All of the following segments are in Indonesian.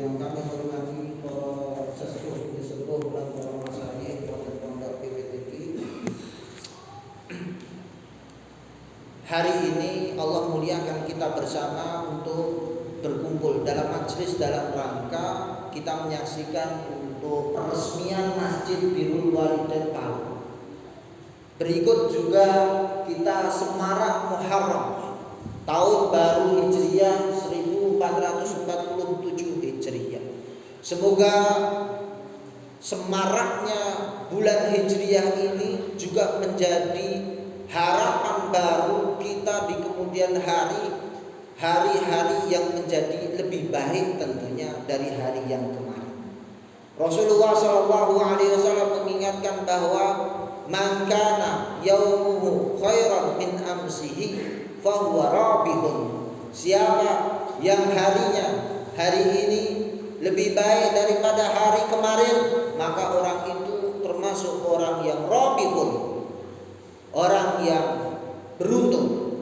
yang kami hormati para sesepuh dan para masyayikh pondok PPTQ. Hari ini Allah muliakan kita bersama untuk berkumpul dalam majelis dalam rangka kita menyaksikan untuk peresmian Masjid Birrul Walidain Palu. Berikut juga kita semarak Muharram tahun baru Hijriah 1447 Hijriah. Semoga semaraknya bulan Hijriah ini juga menjadi harapan baru kita di kemudian hari-hari yang menjadi lebih baik tentunya dari hari yang kemarin. Rasulullah SAW mengingatkan bahwa man kana yaumuhu khairan min amsihi fahuwa rabihun. Siapa yang hari ini lebih baik daripada hari kemarin, maka orang itu termasuk orang yang rabihun, orang yang beruntung.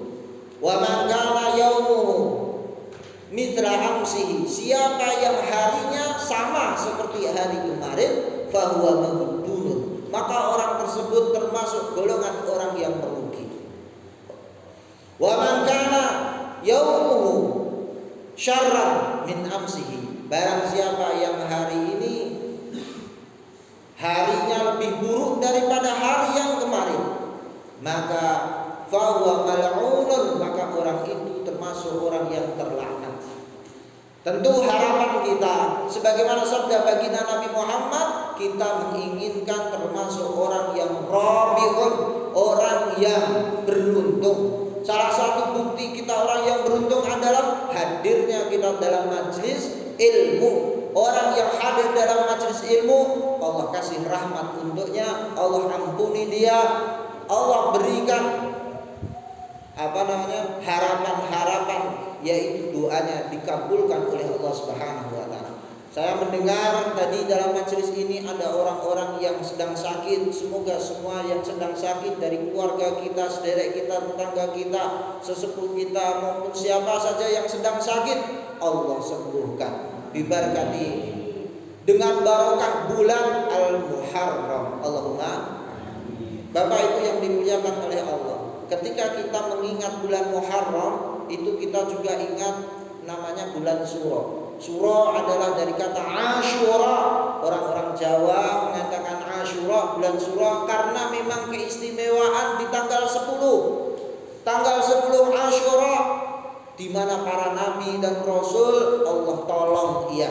Wa man kana yaumuhu mithla amsihi, siapa yang harinya sama seperti hari kemarin, fahuwa maghbunun, maka orang tersebut termasuk golongan orang yang merugi. Wa man kana yaumuhu syarran min amsihi, barang siapa yang hari ini harinya lebih buruk daripada hari yang kemarin, maka fahuwa mal'unun, maka orang itu termasuk orang yang terlaknat. Tentu harapan kita sebagaimana sabda baginda Nabi Muhammad, kita menginginkan termasuk orang yang rabihun, orang yang beruntung. Salah satu bukti kita orang yang beruntung adalah hadirnya kita dalam majelis ilmu. Orang yang hadir dalam majelis ilmu, Allah kasih rahmat untuknya, Allah ampuni dia, Allah berikan harapan-harapan, yaitu doanya dikabulkan oleh Allah Subhanahu wa taala. Saya mendengar tadi dalam majelis ini ada orang-orang yang sedang sakit. Semoga semua yang sedang sakit dari keluarga kita, saudara kita, tetangga kita, sesepuh kita maupun siapa saja yang sedang sakit, Allah sembuhkan diberkati dengan barokah bulan Al-Muharram. Allahumma. Bapak Ibu yang dimuliakan oleh Allah, ketika kita mengingat bulan Muharram, itu kita juga ingat namanya bulan Suro. Suro adalah dari kata Asyura. Orang-orang Jawa mengatakan Asyura, bulan Suro, karena memang keistimewaan di tanggal 10. Tanggal 10 Asyura, di mana para nabi dan rasul Allah tolong ia.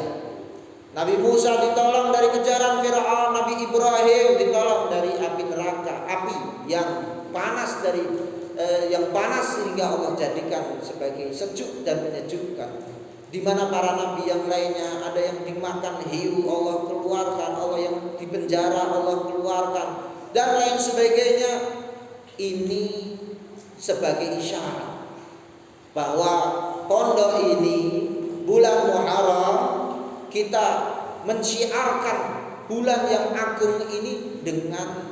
Nabi Musa ditolong dari kejaran Fir'aun, Nabi Ibrahim ditolong dari api neraka, api yang panas sehingga Allah jadikan sebagai sejuk dan menyejukkan. Di mana para nabi yang lainnya ada yang dimakan hiu, Allah keluarkan, Allah yang dipenjara, Allah keluarkan, dan lain sebagainya. Ini sebagai isyarat bahwa pondok ini bulan Muharram kita mensyiarkan bulan yang agung ini dengan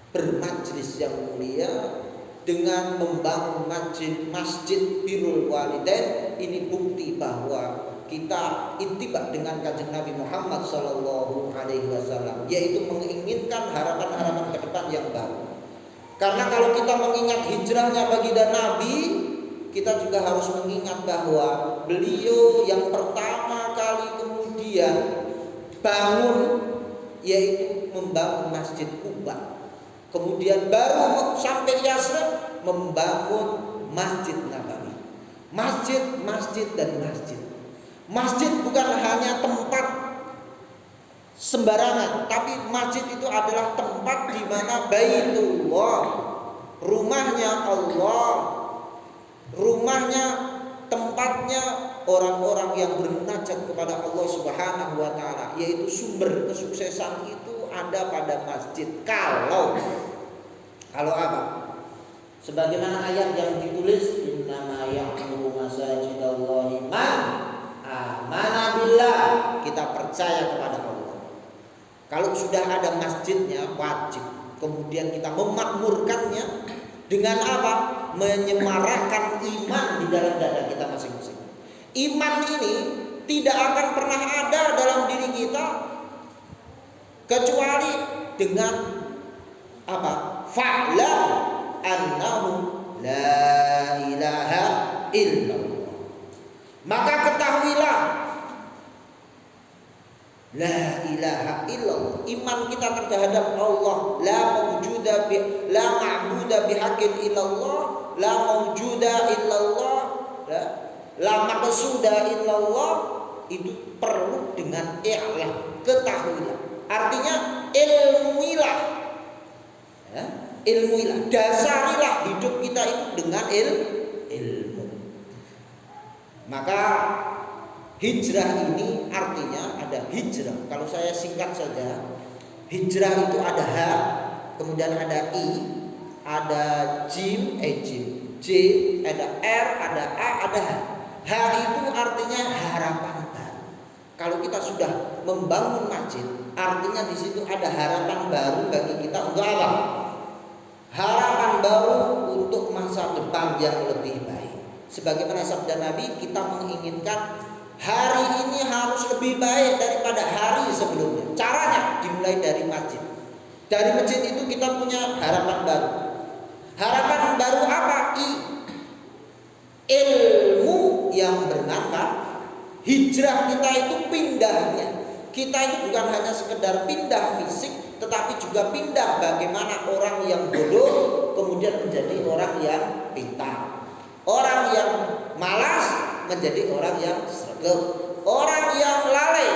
bermajlis yang mulia, dengan membangun masjid Birrul Walidain. Ini bukti bahwa kita ittiba dengan kanjeng Nabi Muhammad SAW, yaitu menginginkan harapan-harapan ke depan yang baru. Karena kalau kita mengingat hijrahnya baginda Nabi, kita juga harus mengingat bahwa beliau yang pertama kali kemudian bangun, yaitu membangun Masjid Quba. Kemudian baru sampai Yasrib membangun Masjid Nabawi. Masjid dan masjid. Masjid bukan hanya tempat sembarangan, tapi masjid itu adalah tempat di mana Baitullah, rumahnya Allah, rumahnya, tempatnya orang-orang yang bermunajat kepada Allah Subhanahu wa taala, yaitu sumber kesuksesan itu ada pada masjid. Kalau apa? Sebagaimana ayat yang ditulis, innama ya'muru masajidallahi man amana billah, kita percaya kepada Allah. Kalau sudah ada masjidnya, wajib kemudian kita memakmurkannya dengan apa? Menyemarakkan iman di dalam dada kita masing-masing. Iman ini tidak akan pernah ada dalam diri kita kecuali dengan apa? Fa'lam annahu la ilaha illallah. Maka ketahuilah la ilaha illallah. Iman kita terhadap Allah, la ma'budu bihaqqin illallah, la mawjuda illallah, la maqsuda illallah, itu perlu dengan i'lam, ketahuilah. Artinya ilmuilah, ya, ilmuilah, dasarilah hidup kita itu dengan ilmu. Maka hijrah ini artinya ada hijrah. Kalau saya singkat saja, hijrah itu ada H, kemudian ada I, ada jim, J, ada R, ada A, ada H. H itu artinya harapan baru. Kalau kita sudah membangun masjid, artinya di situ ada harapan baru bagi kita untuk apa? Harapan baru untuk masa depan yang lebih baik. Sebagaimana sabda Nabi, kita menginginkan hari ini harus lebih baik daripada hari sebelumnya. Caranya dimulai dari masjid. Dari masjid itu kita punya harapan baru. Harapan baru apa? Ilmu yang bermanfaat. Hijrah kita itu pindahnya. Kita itu bukan hanya sekedar pindah fisik, tetapi juga pindah bagaimana orang yang bodoh kemudian menjadi orang yang pintar. Orang yang malas menjadi orang yang sregep. Orang yang lalai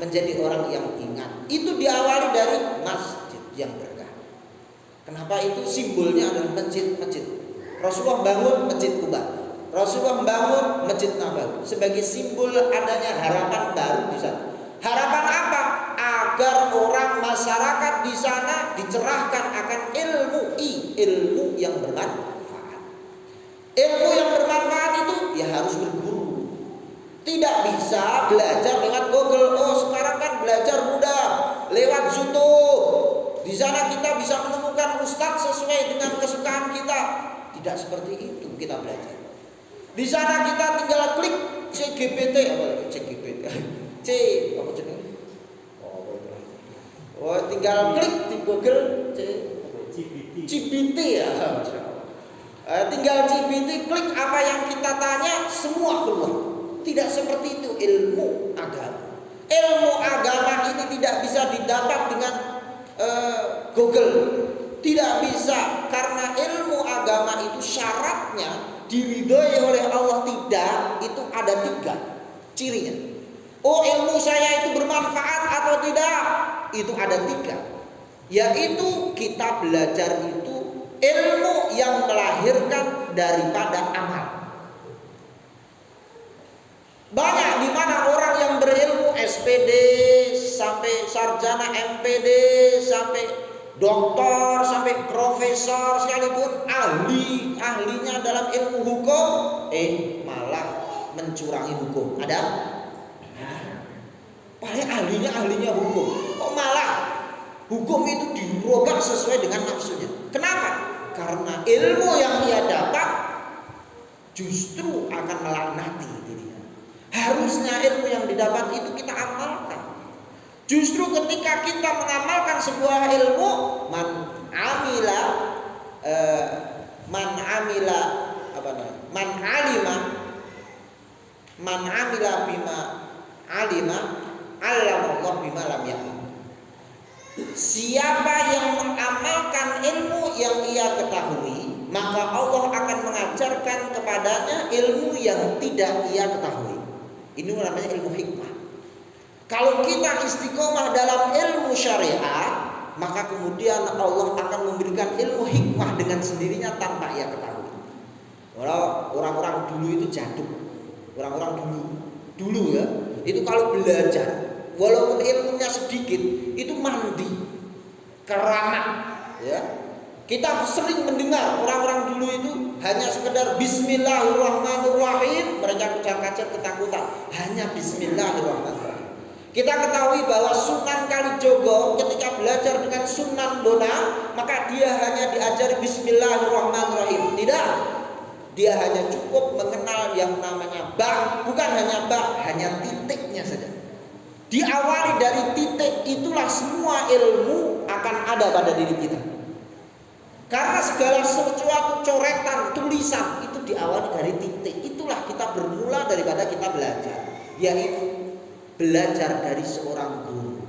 menjadi orang yang ingat. Itu diawali dari masjid yang berkah. Kenapa itu simbolnya adalah masjid-masjid. Rasulullah bangun masjid Kuba. Rasulullah membangun Masjid Nabawi sebagai simbol adanya harapan baru di sana. Harapan apa? Agar orang masyarakat di sana dicerahkan akan ilmu yang bermanfaat. Ilmu yang bermanfaat itu ya harus berguru. Tidak bisa belajar lewat Google. Oh, sekarang kan belajar mudah lewat YouTube. Di sana kita bisa menemukan ustadz sesuai dengan kesukaan kita. Tidak seperti itu kita belajar. Di sana kita tinggal klik CGPT apa jenis? Oh, tinggal klik di Google CGPT ya. Tinggal CGPT, klik apa yang kita tanya semua keluar. Tidak seperti itu ilmu agama. Ilmu agama ini tidak bisa didapat dengan Google. Tidak bisa, karena ilmu agama itu syaratnya diridhoi oleh Allah tidak, itu ada 3 cirinya. Oh, ilmu saya itu bermanfaat atau tidak, itu ada 3, yaitu kita belajar itu ilmu yang melahirkan daripada amal. Banyak di mana orang yang berilmu SPD sampai sarjana MPD sampai doktor sampai profesor sekalipun ahlinya dalam ilmu hukum malah mencurangi hukum. Ada? Paling ahlinya hukum, kok malah hukum itu dirobak sesuai dengan nafsunya. Kenapa? Karena ilmu yang ia dapat justru akan melaknati dirinya. Harusnya ilmu yang didapat itu kita amalkan. Justru ketika kita mengamalkan sebuah ilmu, man amila bima alima, allamallah bima lam ya'lam. Siapa yang mengamalkan ilmu yang ia ketahui, maka Allah akan mengajarkan kepadanya ilmu yang tidak ia ketahui. Ini namanya ilmu hikmah. Kalau kita istiqomah dalam ilmu syariat, maka kemudian Allah akan memberikan ilmu hikmah dengan sendirinya tanpa ia ketahui. Walau orang-orang dulu itu jaduk, orang-orang dulu ya, itu kalau belajar, walaupun ilmunya sedikit, itu mandi, keramat, ya. Kita sering mendengar orang-orang dulu itu hanya sekedar Bismillahirrahmanirrahim, mereka kejar-kejar ketakutan, hanya Bismillahirrahmanirrahim. Kita ketahui bahwa Sunan Kalijogo ketika belajar dengan Sunan Bonang, maka dia hanya diajari Bismillahirrahmanirrahim. Tidak, Dia hanya cukup mengenal yang namanya ba, bukan hanya ba, hanya titiknya saja. Diawali dari titik, itulah semua ilmu akan ada pada diri kita. Karena segala sesuatu coretan, tulisan itu diawali dari titik. Itulah kita bermula daripada kita belajar, yaitu belajar dari seorang guru.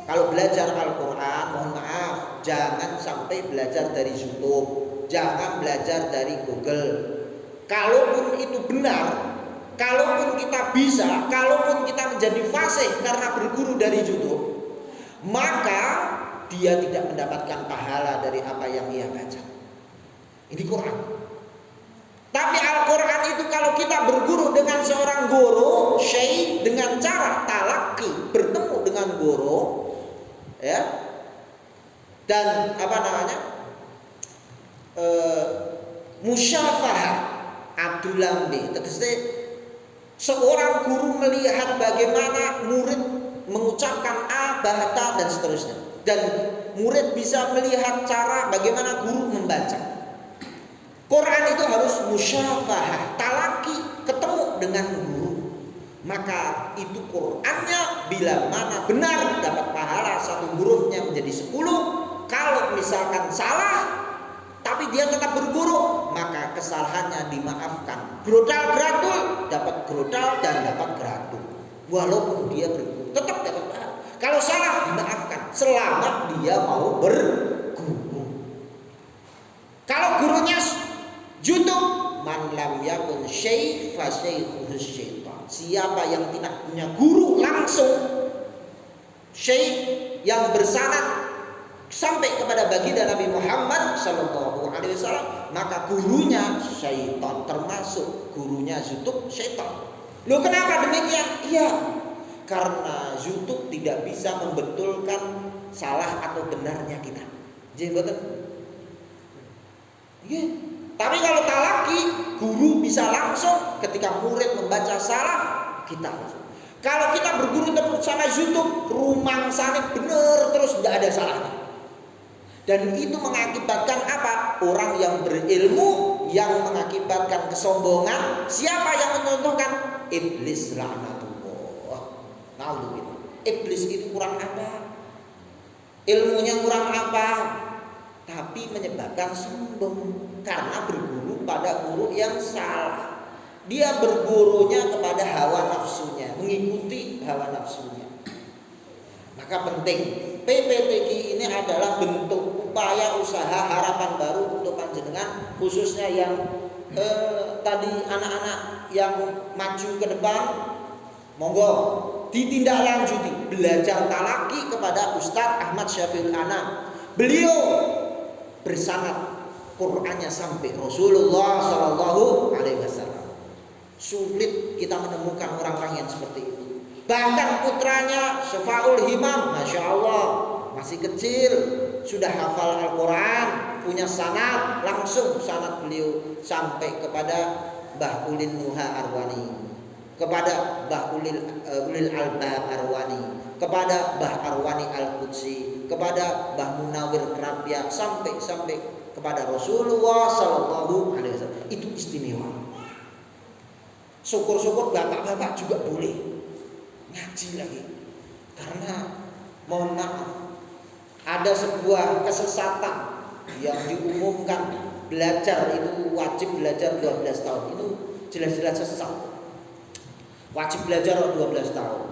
Kalau belajar Al-Quran, mohon maaf, jangan sampai belajar dari YouTube, jangan belajar dari Google. Kalaupun itu benar, kalaupun kita bisa, kalaupun kita menjadi fasih karena berguru dari YouTube, maka dia tidak mendapatkan pahala dari apa yang ia baca. Ini Quran. Tapi Al-Quran itu kalau kita berguru dengan seorang guru, syekh, dengan cara talaki, bertemu dengan guru, ya, dan apa namanya, musyafahah, adulambi, tegese seorang guru melihat bagaimana murid mengucapkan a, bahata, dan seterusnya, dan murid bisa melihat cara bagaimana guru membaca. Quran itu harus musyafahah, talaki, ketemu dengan guru. Maka itu Qurannya bila mana benar dapat pahala, satu hurufnya menjadi 10. Kalau misalkan salah tapi dia tetap berguru, maka kesalahannya dimaafkan. Grodal gradul dapat grodal dan dapat gradul. Walaupun dia berguru tetap dapat pahala. Kalau salah dimaafkan selama dia mau berguru. Kalau gurunya jutub, man lam yakun syekh fa syaikhuhu syaitan. Siapa yang tidak punya guru langsung, syekh yang bersanad sampai kepada baginda Nabi Muhammad sallallahu alaihi wasallam, maka gurunya syaitan, termasuk gurunya jutub syaitan. Loh, kenapa demikian? Iya, karena jutub tidak bisa membetulkan salah atau benarnya kita. Jadi betul. Iya. Tapi kalau talaki, guru bisa langsung ketika murid membaca salah, kita langsung. Kalau kita berguru terus sama YouTube, rumang sana bener terus, tidak ada salahnya. Dan itu mengakibatkan apa? Orang yang berilmu yang mengakibatkan kesombongan. Siapa yang mencontohkan? Iblis laknatullah. Tahu gitu. Iblis itu kurang apa? Ilmunya kurang apa? Tapi menyebabkan sombong karena berguru pada guru yang salah. Dia bergurunya kepada hawa nafsunya, mengikuti hawa nafsunya. Maka penting, PPTQ ini adalah bentuk upaya usaha harapan baru untuk panjenengan, khususnya yang tadi anak-anak yang maju ke depan, monggo ditindaklanjuti belajar talaki kepada Ustadz Ahmad Syafiul Anam. Beliau bersanad Qur'annya sampai Rasulullah Shallallahu Alaihi Wasallam. Sulit kita menemukan orang-orang yang seperti itu. Bahkan putranya Syafa'ul Himam, masya Allah, masih kecil sudah hafal Al-Quran, punya sanad, langsung sanad beliau sampai kepada Mbah Ulin Nuha Arwani, kepada Mbah Ulil Albab Arwani, kepada Mbah Arwani Al-Qudsi, kepada Mbah Munawir Krabya, sampai kepada Rasulullah Sallallahu Alaihi Wasallam. Itu istimewa. Syukur-syukur bapak-bapak juga boleh ngaji lagi, karena mohon maaf, ada sebuah kesesatan yang diumumkan belajar itu wajib belajar 12 tahun. Itu jelas-jelas sesat. Wajib belajar 12 tahun.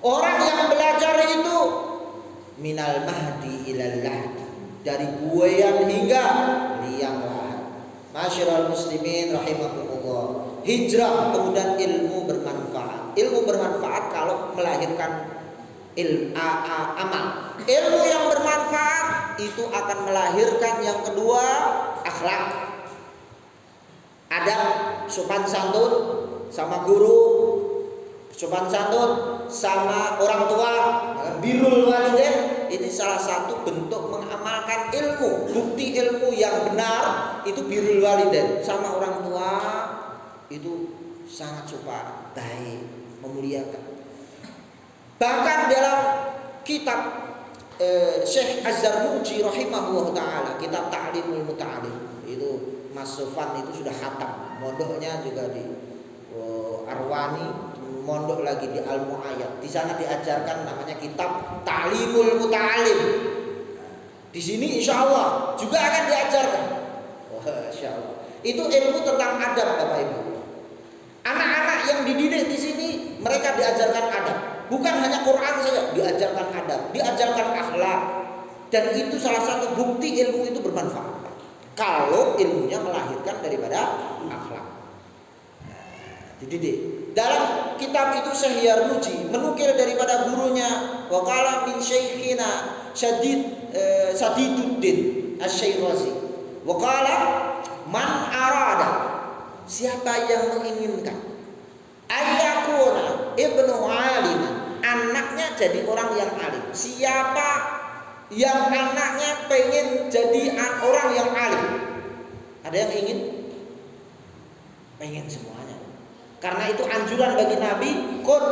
Orang yang belajar itu minal mahdi ilal lahdi, dari buayan hingga liang lahat. Masyarul muslimin rahimakumullah. Hijrah kemudian ilmu bermanfaat. Ilmu bermanfaat kalau melahirkan amal. Ilmu yang bermanfaat itu akan melahirkan yang kedua, akhlak, adab, sopan santun sama guru, sopan santun sama orang tua, birrul walidain. Ini salah satu bentuk mengamalkan ilmu. Bukti ilmu yang benar itu birrul walidain, sama orang tua itu sangat sopan, baik, memuliakan. Bahkan dalam kitab Syekh Az-Zarnuji rahimahullah ta'ala, kitab Ta'limul Muta'alim, itu Mas Sofan itu sudah khatam, mondoknya juga di Arwani, mondok lagi di Al Muayyad. Di sana diajarkan namanya kitab Ta'limul Muta'alim. Di sini insya Allah juga akan diajarkan. Insya Allah. Itu ilmu tentang adab, Bapak Ibu. Anak-anak yang dididik di sini mereka diajarkan adab. Bukan hanya Quran saja, diajarkan adab, diajarkan akhlak. Dan itu salah satu bukti ilmu itu bermanfaat. Kalau ilmunya melahirkan daripada akhlak. Dididik. Dalam kitab itu Syekh Yarmuji menukil daripada gurunya, wa qala min syekhina Sadiduddin Asy-Syairazi. Wa qala man arada, siapa yang menginginkan ayyakuna ibnu alim, anaknya jadi orang yang alim. Siapa yang anaknya pengen jadi orang yang alim? Ada yang ingin? Pengen semuanya. Karena itu anjuran bagi Nabi, kun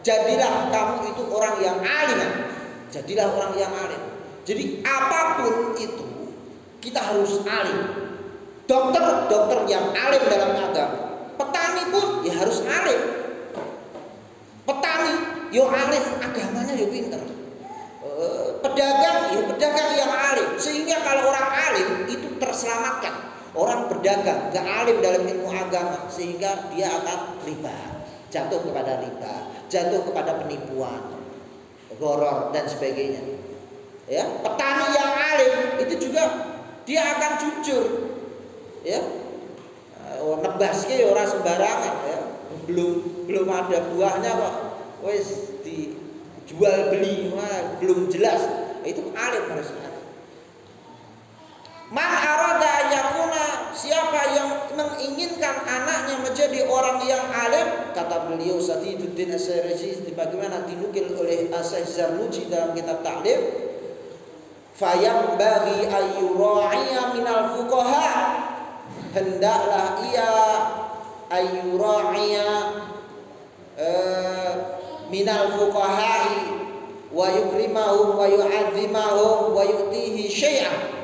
jadilah kamu itu orang yang alim. Jadilah orang yang alim. Jadi apapun itu kita harus alim. Dokter yang alim dalam agama. Petani pun ya harus alim. Petani yo alim, agamanya yo pinter. Pedagang yang alim. Sehingga kalau orang alim itu terselamatkan. Orang berdagang gak alim dalam ilmu agama, sehingga dia akan riba, jatuh kepada riba, jatuh kepada penipuan, gharar dan sebagainya. Ya, petani yang alim itu juga dia akan jujur. Ya, nebaske ora sembarangan ya. Belum ada buahnya kok wis dijual beli, belum jelas. Itu alim harus alim. Man arada yakuna, siapa yang menginginkan anaknya menjadi orang yang alim, kata beliau Sadiduddin Asy-Syairazi sebagaimana dinukil oleh Syekh Zarnuji dalam kitab Ta'lim, fayambaghi ayyura'iya minal fuqaha, hendaklah ia ayyura'iya minal fuqaha'i wa yukrimahum wa yu'azzimahum wa yu'tihi syai'an.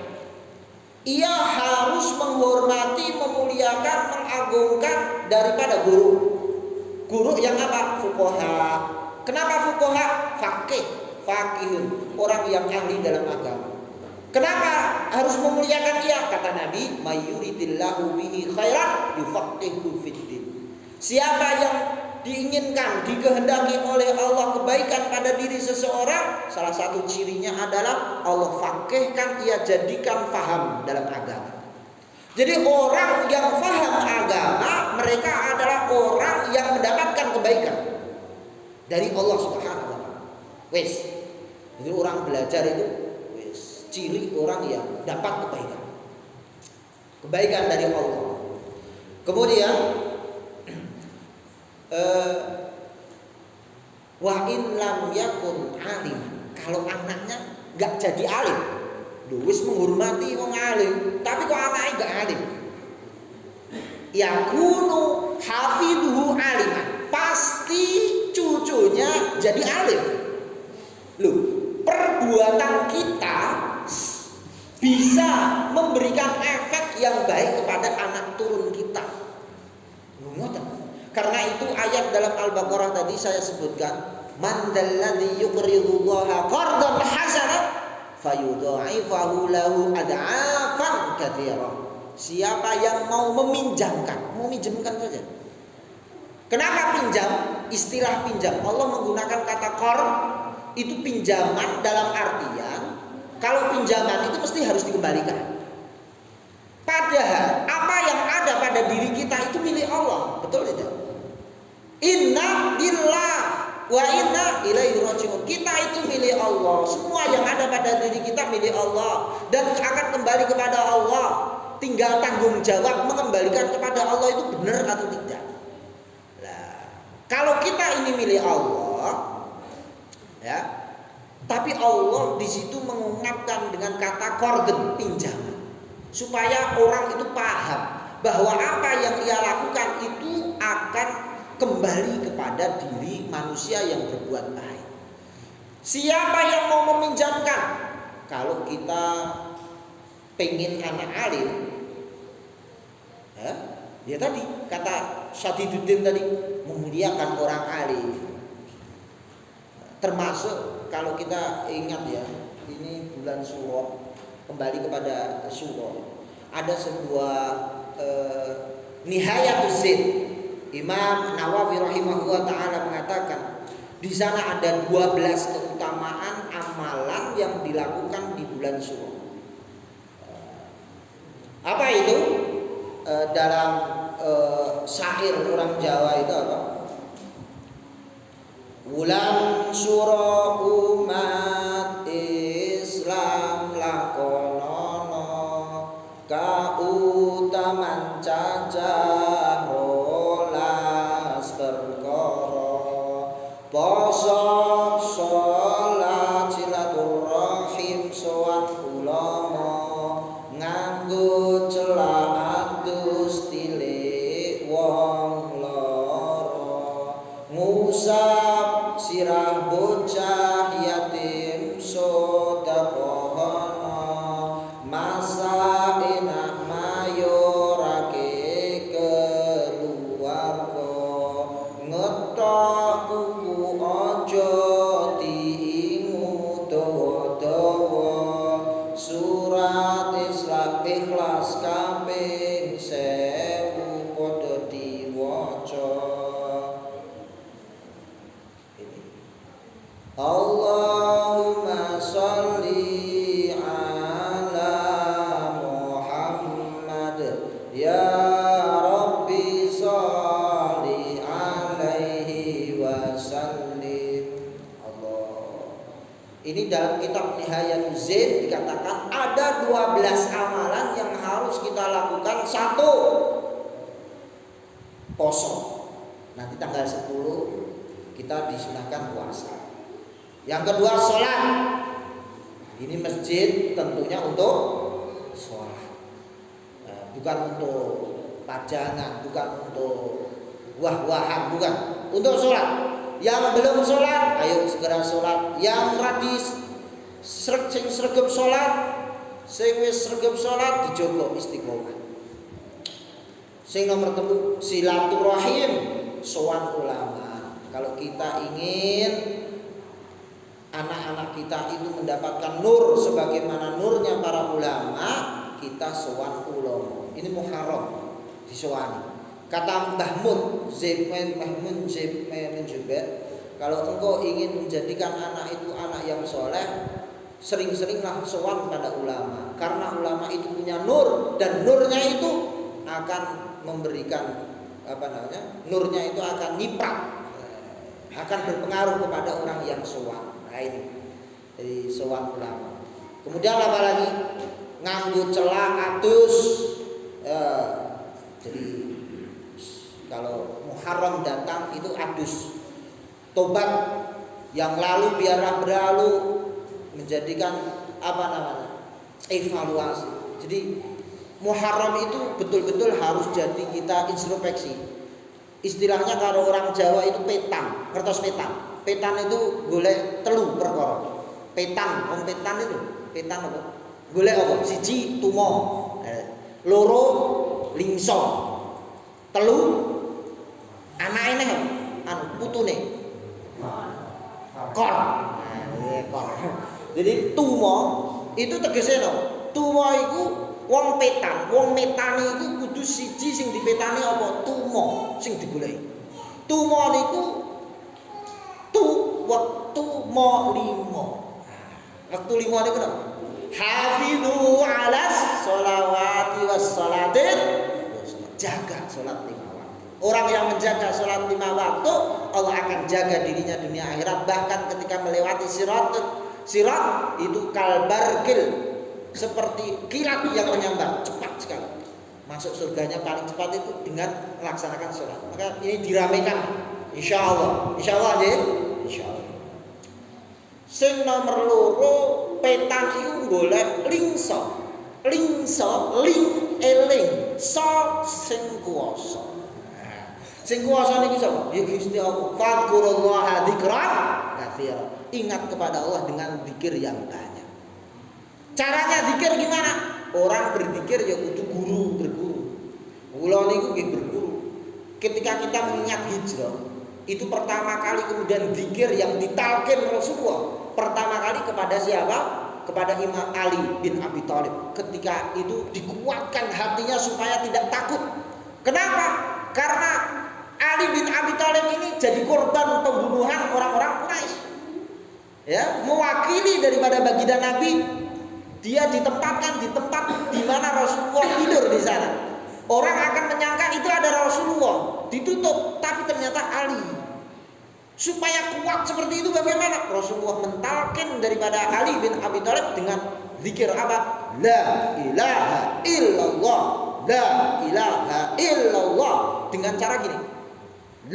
Ia harus menghormati, memuliakan, mengagungkan daripada guru. Guru yang apa? Fuqaha. Kenapa fuqaha? Faqihun, orang yang ahli dalam agama. Kenapa harus memuliakan dia? Kata Nabi, mayyuridillahu bihi khairan yufaqihu fiddin. Siapa yang diinginkan, dikehendaki oleh Allah kebaikan pada diri seseorang, salah satu cirinya adalah Allah faqihkan, ia jadikan faham dalam agama. Jadi orang yang faham agama, mereka adalah orang yang mendapatkan kebaikan dari Allah Subhanahu wa taala. Wes. Jadi orang belajar itu wes ciri orang yang dapat kebaikan. Kebaikan dari Allah. Kemudian wa in lam yakun alim, kalau anaknya enggak jadi alim, wis menghormati wong alim, tapi kok anaknya enggak alim, yakunu hafidhu aliman, pasti cucunya jadi alim. Loh, perbuatan kita bisa memberikan efek yang baik kepada anak turun kita. Karena itu ayat dalam Al-Baqarah tadi saya sebutkan, man dalladzi yuqridullaha qardan hasanan fayudha'ifahu lahu ad'afan katsira. Siapa yang mau meminjamkan saja. Kenapa pinjam? Istilah pinjam, Allah menggunakan kata qard, itu pinjaman dalam artian kalau pinjaman itu mesti harus dikembalikan. Padahal apa yang ada pada diri kita itu milik Allah, betul tidak? Inna lillah wa inna ilaihi raji'un. Kita itu milik Allah. Semua yang ada pada diri kita milik Allah dan akan kembali kepada Allah. Tinggal tanggung jawab mengembalikan kepada Allah itu benar atau tidak. Nah, kalau kita ini milik Allah, ya, tapi Allah di situ mengungkapkan dengan kata qardun, pinjaman, supaya orang itu paham bahwa apa yang ia lakukan itu akan kembali kepada diri manusia yang berbuat baik. Siapa yang mau meminjamkan? Kalau kita pengen anak alim, ya tadi kata Sadiduddin tadi, memuliakan orang alim. Termasuk kalau kita ingat ya, ini bulan Syuro, kembali kepada Syuro, ada sebuah Nihayatuz Zaid. Imam Nawawi rahimahullah taala mengatakan di sana ada 12 keutamaan amalan yang dilakukan di bulan Syuro. Apa itu? Dalam syair orang Jawa itu apa? Wulan Syuro umat Islam lakonono kautaman cacah rolas perkara poso sholat silaturahim sowan ulama nganggo celak adus tilik wong lara ngusap sirah bocah yatim sodakohono masa enak mayorake keluarga ngetok kuku ojo diingu dawa-dawa surat Islam Ikhlas kaping 1000 padha diwaca. Allahumma sholli ala Muhammad ya Rabbi sholli alaihi wasallim. Allah. Ini dalam kitab Nihayatuz Zaid dikatakan ada 12 amalan yang harus kita lakukan. 1, poso. Nanti tanggal 10 kita disunahkan puasa. Yang kedua, sholat. Ini masjid tentunya untuk sholat, bukan untuk pajangan, bukan untuk wah-wahan, bukan, untuk sholat. Yang belum sholat, ayo segera sholat. Yang radis sing sregep sholat, sing wis sregep sholat dijogo istiqomah. Sing nomor 3, silaturahim, sowan ulama. Kalau kita ingin anak-anak kita itu mendapatkan nur sebagaimana nurnya para ulama, kita sowan ulama. Ini Muharram disowani. Kata Mbah Mun juga, kalau engkau ingin menjadikan anak itu anak yang soleh, sering-seringlah sowan pada ulama, karena ulama itu punya nur dan nurnya itu akan memberikan nurnya itu akan niprak, akan berpengaruh kepada orang yang sowan. Nah ini jadi sowan ulama. Kemudian apa lagi? Nganggo celak atus. Jadi kalau Muharram datang itu adus, tobat yang lalu biarlah berlalu, menjadikan evaluasi. Jadi Muharram itu betul-betul harus jadi kita introspeksi. Istilahnya kalau orang Jawa itu petan, ngertos petan. Petan itu golek telu perkara. Petan, wong petan itu, petan apa? Golek apa? 1 tumo, 2 lingso, 3 anake neh putune. Kor. Kor. Jadi tumo itu tegese no. Tumo iku wong petan, wong metani iku kudu 1 sing dipetani apa? Tumo sing digoleki. Tumo niku waktu mo 5. Waktu 5 niku napa? Hafidhu 'alas sholawati was sholatil. Jaga salat 5 waktu. Orang yang menjaga salat 5 waktu, Allah akan jaga dirinya dunia akhirat. Bahkan ketika melewati sirat itu kalbarkil, seperti kilat yang menyambar, cepat sekali. Masuk surganya paling cepat itu dengan melaksanakan salat. Maka ini diramaikan. Insyaallah. Insyaallah nggih. Insyaallah. Sing nomor 2, petan iku golek lingso. Lingso, ling eling, so sing kuwasa. Sing kuwasa niki sapa? Ya Gusti Allah. Fadhkurullaha dzikran katsira. Ingat kepada Allah dengan zikir yang banyak. Caranya zikir gimana? orang berzikir ya kudu berguru. Kula niku nggih berguru. Ketika kita mengingat hijrah, itu pertama kali kemudian zikir yang ditalkin Rasulullah pertama kali kepada siapa? Kepada Imam Ali bin Abi Thalib. Ketika itu dikuatkan hatinya supaya tidak takut. Kenapa? Karena Ali bin Abi Thalib ini jadi korban pembunuhan orang-orang Quraisy. Ya, mewakili daripada baginda Nabi, dia ditempatkan di tempat di mana Rasulullah tidur di sana. Orang akan menyangka itu ada Rasulullah, ditutup, tapi ternyata Ali. Supaya kuat seperti itu bagaimana? Rasulullah mentalkin daripada Ali bin Abi Thalib dengan zikir apa? La ilaha illallah, la ilaha illallah, dengan cara gini.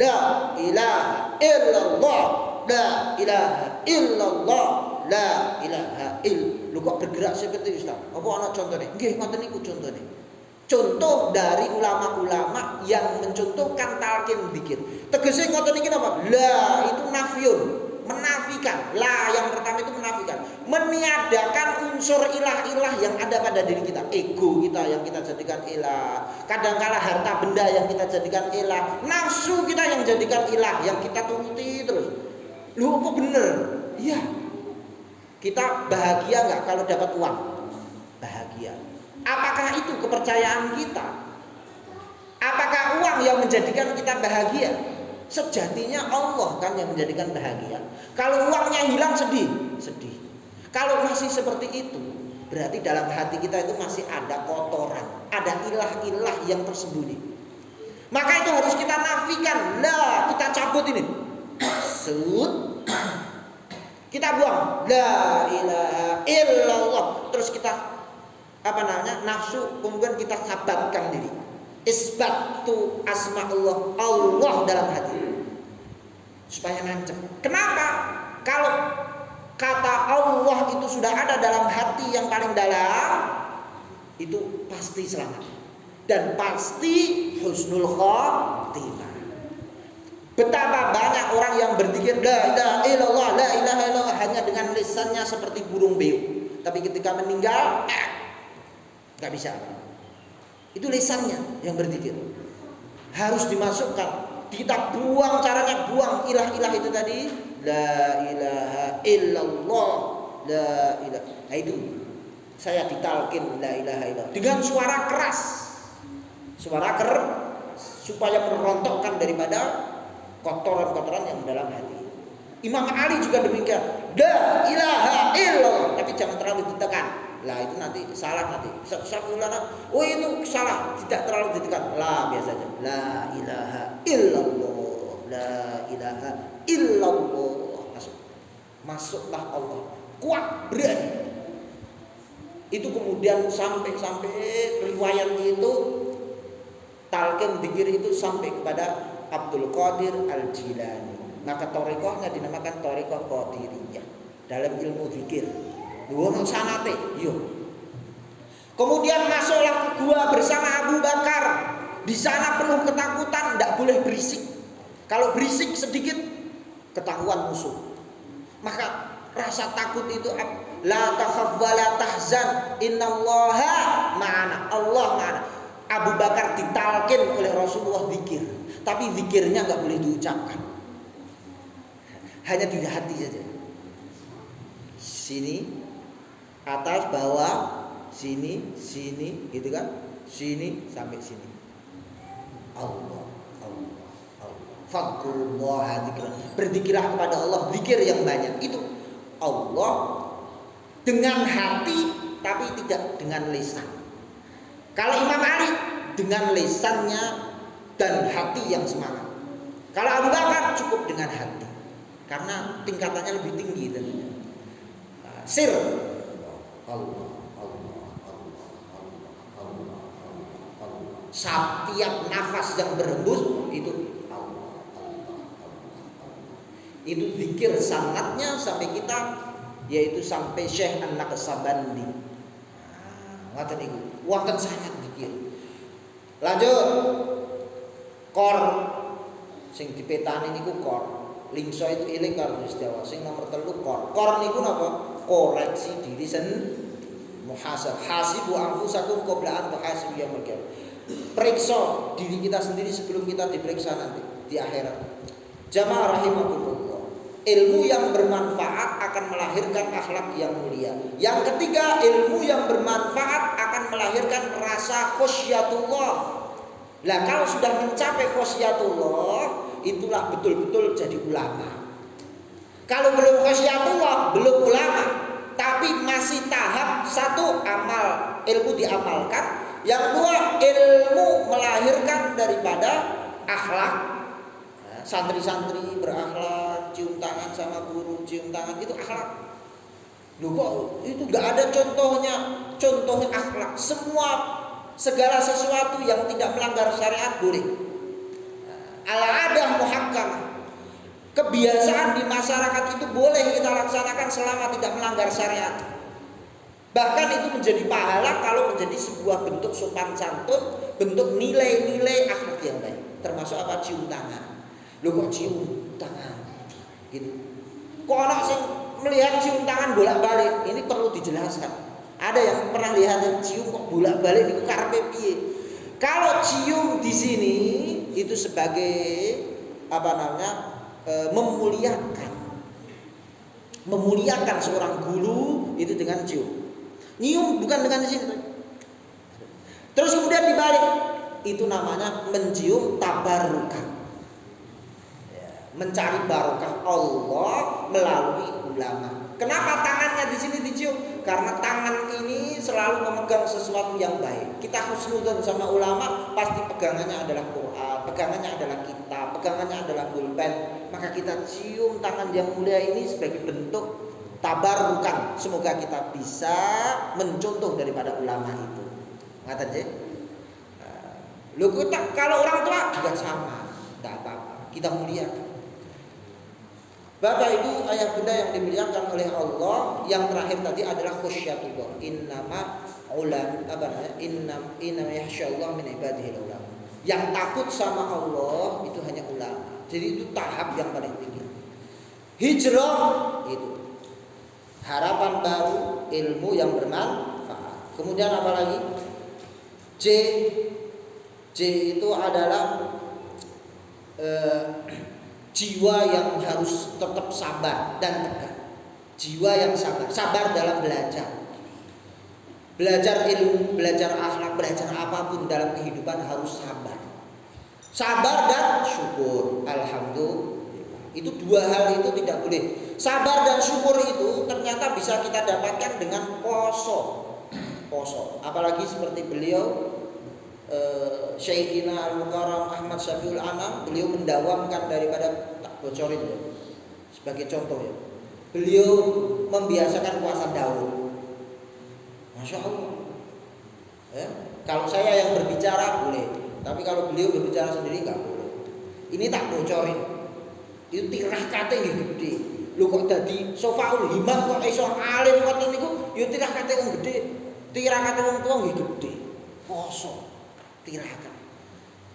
La ilaha illallah, la ilaha illallah, la ilaha ill. Lu kok bergerak seperti itu, Ustaz? Apa ana contone? Nggih, ngoten niku contone. Contoh dari ulama-ulama yang mencontohkan talqin zikir. Tegese ngoten iki napa? La itu nafyun, menafikan. La yang pertama itu menafikan, meniadakan unsur ilah-ilah yang ada pada diri kita. Ego kita yang kita jadikan ilah. Kadangkala harta benda yang kita jadikan ilah. Nafsu kita yang jadikan ilah, yang kita turuti terus. Lu apa bener? Iya. Kita bahagia nggak kalau dapat uang? Bahagia. Apakah itu kepercayaan kita? Apakah uang yang menjadikan kita bahagia? Sejatinya Allah kan yang menjadikan bahagia. Kalau uangnya hilang sedih. Kalau masih seperti itu, berarti dalam hati kita itu masih ada kotoran, ada ilah-ilah yang tersembunyi. Maka itu harus kita nafikan. Lah, kita cabut ini. Sud. Kita buang. La ilaha illallah. Terus kita nafsu, kemudian kita sabatkan diri. Isbatu asma'ullah, Allah dalam hati, supaya nancep. Kenapa? Kalau kata Allah itu sudah ada dalam hati yang paling dalam, itu pasti selamat dan pasti husnul khotimah. Betapa banyak orang yang berzikir la ilaha illallah, la ilaha illallah hanya dengan lisannya seperti burung beo, tapi ketika meninggal nggak bisa. Itu lisannya yang berzikir. Harus dimasukkan. Kita buang, caranya buang ilah-ilah itu tadi. La ilaha illallah, la ilaha. Nah itu saya ditalkin la ilaha illallah dengan suara keras. Suara keras supaya merontokkan daripada kotoran-kotoran yang dalam hati. Imam Ali juga demikian. La ilaha illallah, tapi jangan terlalu ditekan. Lah itu nanti salah nanti. Oh itu salah, tidak terlalu ditekan. La biasa aja. La ilaha illallah, la ilaha illallah. Masuklah Allah. Kuat berani. Itu kemudian sampai riwayat itu talqin zikir itu sampai kepada Abdul Qadir Al-Jilani. Maka thariqahnya dinamakan thariqah Qadiriyah dalam ilmu zikir. Ono sanate, yo. Kemudian masuklah ke gua bersama Abu Bakar. Di sana penuh ketakutan, tidak boleh berisik. Kalau berisik sedikit ketahuan musuh. Maka rasa takut itu la takhaf wa la tahzan, innallaha ma'ana. Allah ma'ana. Abu Bakar ditalkin oleh Rasulullah zikir, tapi zikirnya nggak boleh diucapkan. Hanya di hati saja. Sini atas bawah, sini gitu kan, sini sampai sini. Allah fadkurullah dzikran, berzikirlah kepada Allah zikir yang banyak. Itu Allah dengan hati tapi tidak dengan lisan. Kalau Imam Ali dengan lisannya dan hati yang semangat. Kalau Abu Bakar cukup dengan hati karena tingkatannya lebih tinggi tentunya. Sir Allah. Setiap nafas yang berhembus itu Allah. Itu zikir sangatnya sampai kita, yaitu sampai Syekh An-Naqsabandi. Ngoten niku, wonten sangat zikir. Lanjut. Kor sing dipetani niku kor. Lingso itu iling karo Gusti Allah. Sing nomor 3 kor. Kor niku napa? Koreksi diri sendiri. muhasab. Hasibu anfusakum qabla an tuhasibu yaumil qiyamah. Periksa diri kita sendiri sebelum kita diperiksa nanti di akhirat. Jamaah rahimakumullah. Ilmu yang bermanfaat akan melahirkan akhlak yang mulia. Yang ketiga, ilmu yang bermanfaat akan melahirkan rasa khasyatullah. Lah kalau sudah mencapai khasyatullah, itulah betul-betul jadi ulama. Kalau belum khasyatullah, belum ulama, tapi masih tahap satu amal, ilmu diamalkan. Yang dua, ilmu melahirkan daripada akhlak. Santri-santri berakhlak, cium tangan sama guru, cium tangan, itu akhlak. Loh kok itu gak ada contohnya? Contohnya akhlak. Segala sesuatu yang tidak melanggar syariat boleh. Al-adah muhakkamah. Kebiasaan di masyarakat itu boleh kita laksanakan selama tidak melanggar syariat. Bahkan itu menjadi pahala kalau menjadi sebuah bentuk sopan santun, bentuk nilai-nilai akhlak yang baik. Termasuk apa? Cium tangan. Lu kok cium tangan gitu. Kok orang sih melihat cium tangan bolak-balik? Ini perlu dijelaskan. Ada yang pernah lihat cium kok bolak-balik itu karepe piye? Kalau cium di sini itu sebagai apa namanya? Memuliakan seorang guru itu dengan cium. Nyium bukan dengan di sini. Terus kemudian dibalik, itu namanya mencium tabarukan. Mencari barokah Allah melalui ulama. Kenapa tangannya di sini dicium? Karena tangan ini selalu memegang sesuatu yang baik. Kita husnudzon sama ulama, pasti pegangannya adalah Quran, pegangannya adalah kitab, pegangannya adalah pulpen. Maka kita cium tangan yang mulia ini sebagai bentuk tabarukan. Semoga kita bisa mencontoh daripada ulama itu. Ngaten nggih? Lho kalau orang tua juga sama, tidak apa-apa. Kita muliakan. Bapak Ibu ayah bunda yang dimuliakan oleh Allah, yang terakhir tadi adalah khusyatullah. Innama ulam innama yakhsyallah min ibadihi ulama. Yang takut sama Allah itu hanya ulama. Jadi itu tahap yang paling tinggi. Hijrah itu harapan baru, ilmu yang bermanfaat. Kemudian apa lagi? J itu adalah jiwa yang harus tetap sabar dan tegar. Jiwa yang sabar dalam belajar. Belajar ilmu, belajar akhlak, belajar apapun dalam kehidupan harus sabar. Sabar dan syukur. Alhamdulillah. Itu dua hal itu tidak boleh. Sabar dan syukur itu ternyata bisa kita dapatkan dengan poso. Apalagi seperti beliau Syekhina Al-Mukarram Ahmad Syafiul Anam, beliau mendawamkan daripada tak bocorin ya. Sebagai contoh ya, beliau membiasakan puasa Daud. Masya Allah ya. Kalau saya yang berbicara boleh, tapi kalau beliau berbicara sendiri nggak boleh. Ini tak bocorin. Itu tirah kate nggih gede. Lho kok dadi Sofaul Himam kok iso alim ngoten niku, ya tirah kate wong gede. Tirah kate wong tuwa nggih gede. Poso tirakan.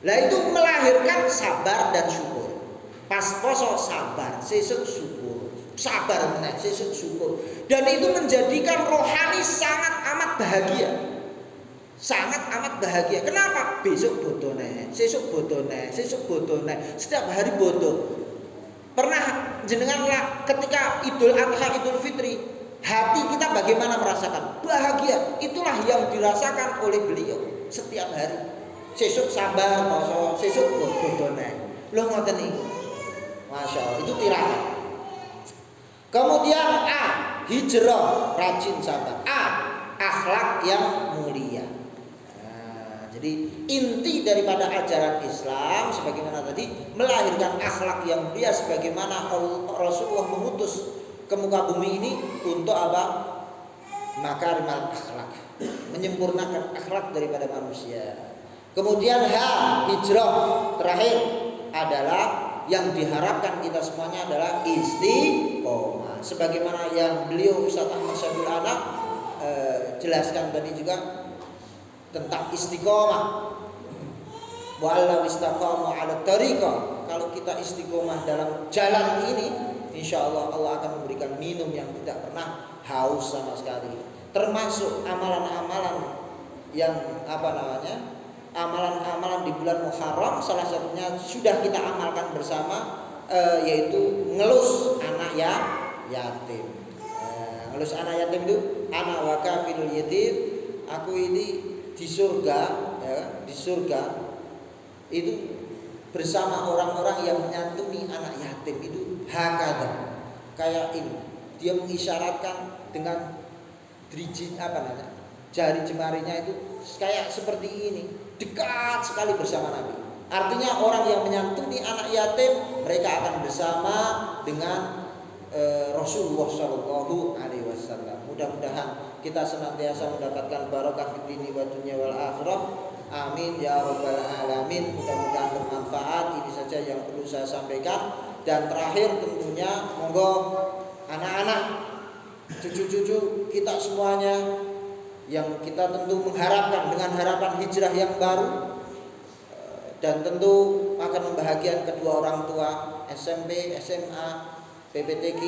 Lah itu melahirkan sabar dan syukur. Pas poso sabar, sesuk syukur. Sabar meneh, sesuk syukur. Dan itu menjadikan rohani sangat amat bahagia. Sangat amat bahagia. Kenapa? Besok bodoh neh, sesuk bodoh neh, sesuk bodoh neh. Setiap hari bodoh. Pernah jenengan lah ketika Idul Adha, Idul Fitri, hati kita bagaimana merasakan? Bahagia. Itulah yang dirasakan oleh beliau setiap hari. Sesuk sabar, poso, sesuk bodone. Lho ngoten niku. Masyaallah, itu tirakat. Kemudian A, hijrah, rajin sabar. A, akhlak yang mulia. Nah, jadi inti daripada ajaran Islam sebagaimana tadi melahirkan akhlak yang mulia sebagaimana Rasulullah mengutus ke muka bumi ini untuk apa? Makarimal akhlak, menyempurnakan akhlak daripada manusia. Kemudian hijrah terakhir adalah yang diharapkan kita semuanya adalah istiqomah. Sebagaimana yang beliau Ustaz Ahmad Syafiul Anam jelaskan tadi juga tentang istiqomah. Walau istaqamu ala tariqah. Kalau kita istiqomah dalam jalan ini, insya Allah Allah akan memberikan minum yang tidak pernah haus sama sekali. termasuk amalan-amalan yang amalan-amalan di bulan Muharram, salah satunya sudah kita amalkan bersama, yaitu ngelus anak yatim. Ngelus anak yatim itu ana wa kafilul yatim, aku ini di surga, ya, di surga itu bersama orang-orang yang menyantuni anak yatim itu hakada, kayak ini. Dia mengisyaratkan dengan jari jemarinya itu kayak seperti ini, dekat sekali bersama Nabi. Artinya orang yang menyantuni anak yatim, mereka akan bersama dengan Rasulullah Shallallahu Alaihi Wasallam. Mudah-mudahan kita senantiasa mendapatkan barokah fid dini wa dunya wal akhirah. Amin ya rabbal alamin. Mudah-mudahan bermanfaat. Ini saja yang perlu saya sampaikan. Dan terakhir tentunya monggo anak-anak, cucu-cucu kita semuanya yang kita tentu mengharapkan dengan harapan hijrah yang baru, dan tentu akan membahagiakan kedua orang tua, SMP, SMA, PPTQ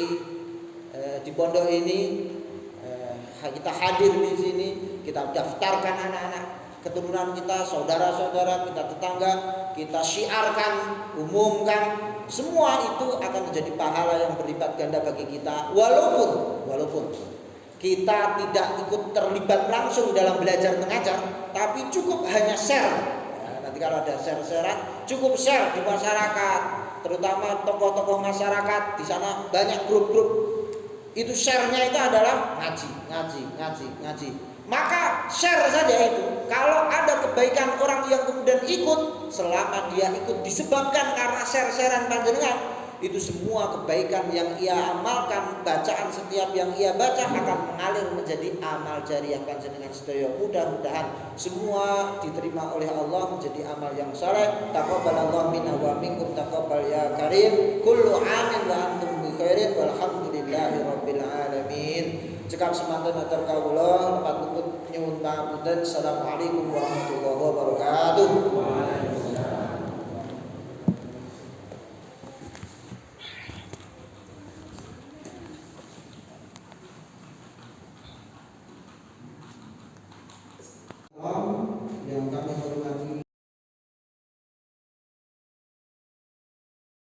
di pondok ini. Kita hadir di sini, kita daftarkan anak-anak keturunan kita, saudara-saudara kita, tetangga kita, syiarkan, umumkan. Semua itu akan menjadi pahala yang berlipat ganda bagi kita, walaupun kita tidak ikut terlibat langsung dalam belajar mengajar, tapi cukup hanya share. Nanti kalau ada share-sharean, cukup share di masyarakat, terutama tokoh-tokoh masyarakat. Di sana banyak grup-grup. Itu share-nya itu adalah ngaji. Maka share saja itu. Kalau ada kebaikan orang yang kemudian ikut, selama dia ikut disebabkan karena share-sharean panjenengan, itu semua kebaikan yang ia amalkan, bacaan setiap yang ia baca akan mengalir menjadi amal jariyah panjenengan sedaya. Mudah-mudahan semua diterima oleh Allah menjadi amal yang saleh. Taqabbalallahu minna wa minkum taqabbal ya karim. Kullu amin wa antum bi khairin walhamdulillahi rabbil alamin. Cekap semanten atur kawula, lepat luput nyuwun pangapunten. Assalamualaikum warahmatullahi wabarakatuh.